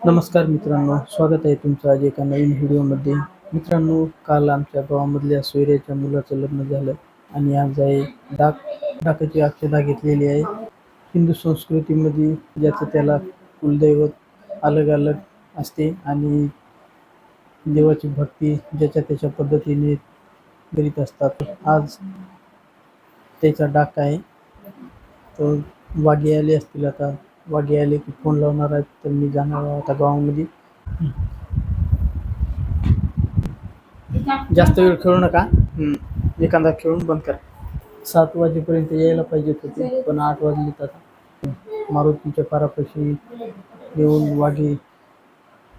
नमस्कार मित्रांनो, स्वागत आहे तुमचं आज एका नवीन व्हिडिओमध्ये. मित्रांनो, काल आमच्या गावामधल्या सोयऱ्याच्या मुलाचं लग्न झालं आणि आज आहे डाकाची अक्षता घेतलेली आहे. हिंदू संस्कृतीमध्ये ज्याचं त्याला कुलदैवत अलग अलग असते आणि देवाची भक्ती ज्याच्या त्याच्या पद्धतीने करीत असतात. आज त्याचा डाक आहे, तर वाघे आले असतील. आता वाघे आले की फोन लावणार आहेत, तर मी जाणार आहे आता गावामध्ये. जास्त वेळ खेळू नका. एखादा खेळून बंद करा. 7 वाजेपर्यंत यायला पाहिजेत होते, पण 8 वाजले. आता मारुतीच्या पारापाशी येऊन वाघे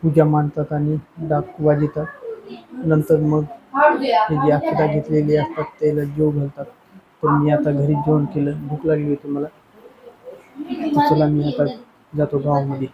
पूजा मांडतात आणि डाक वाजतात. नंतर मग हे जी अक्षता घेतलेली असतात त्याला जेव घालतात. तर मी आता घरी जेवण केलं, भूक लागली होती मला. तर चला मी आता जातो गावामध्ये.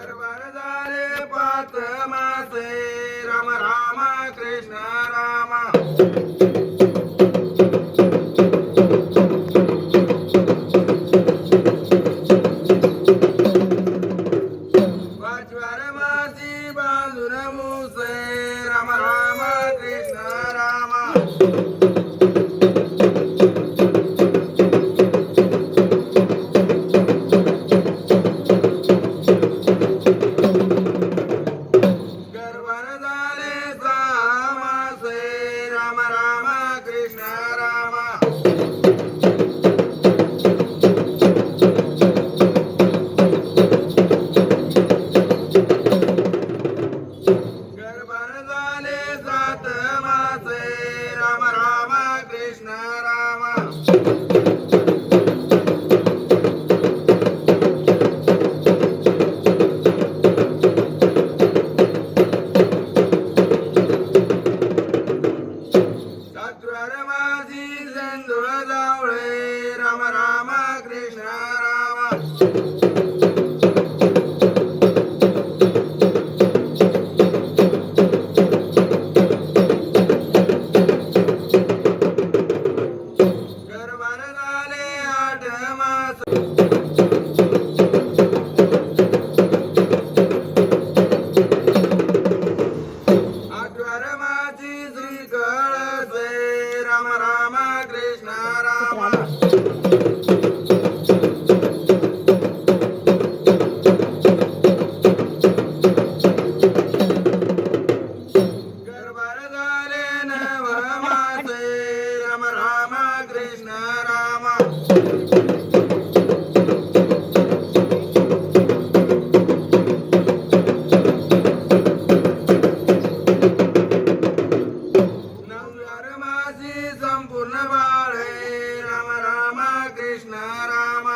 गर्भार झाले 5 मासे राम राम कृष्ण राम. पाचव्या मासी बांधून मुसे राम राम कृष्ण राम. गर्भार झाले 6 मासे राम राम कृष्ण राम. गर्भार झाले 7 मासे राम राम कृष्ण राम. सातव्या माझी सेंदूर जावळे राम राम कृष्ण राम. गर्भार झाले 8 मास. 8व्या माझी श्री कळसे राम राम कृष्ण राम. गर्भार झाले 9 मासे राम राम कृष्ण राम. नवव्या मासी संपूर्ण बाळे राम राम कृष्ण राम.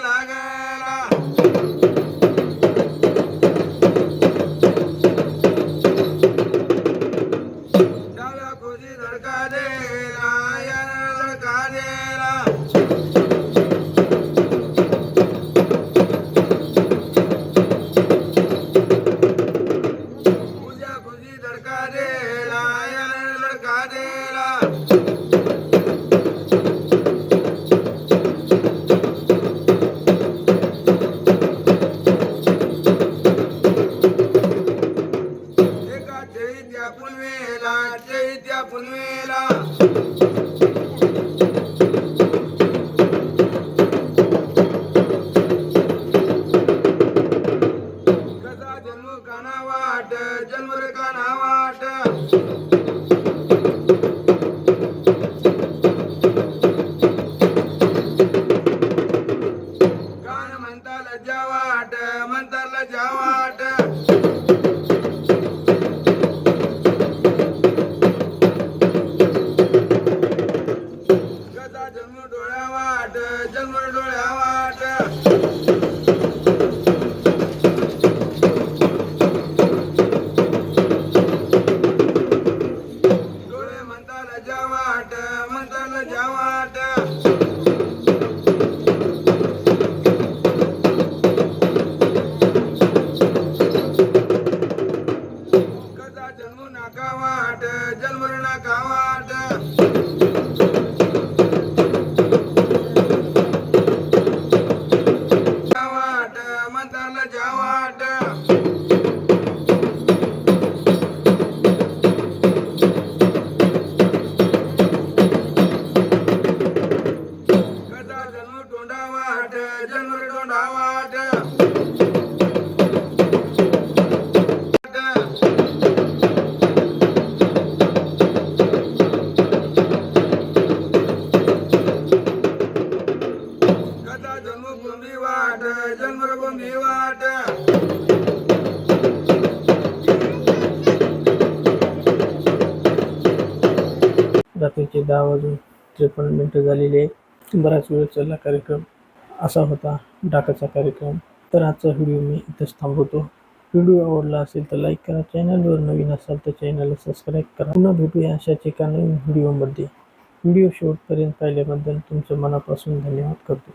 लागला डाव्या खुजी धडका देला यानं धडका देला. उजव्या खुजी धडका देला यानं धडका देला. एका चैत्या पुनवेला चैत्या पुनवेला. कसा जन्म काना वाट जन्मर काना वाट. कान म्हणता लज्जा वाट म्हणता लज्जा वाट. कसा जन्म डोळ्या वाट जन्मर डोळ्या वाट. डोळे म्हणता लज्जा वाट म्हणता लज्जा वाट. कसा जन्म नाका वाट जन्मर नाका वाट. वाट म्हणता लज्जा वाट. कसा जन्म तोंडा वाट जन्मर तोंडा वाट. कसा जन्म बोंबी वाट जन्मर बोंबी वाट. रात्रीचे 10:53 झालेले आहे. बराच वेळ चालला कार्यक्रम. असा होता डाकाचा कार्यक्रम. तर आजचा व्हिडिओ मी इथंच थांबवतो. व्हिडिओ आवडला असेल तर लाईक करा. चॅनलवर नवीन असाल तर चॅनलला सबस्क्राईब करा. पुन्हा भेटूया अशाच एका नवीन व्हिडिओमध्ये. व्हिडिओ शेवटपर्यंत पाहिल्याबद्दल तुमचं मनापासून धन्यवाद करतो.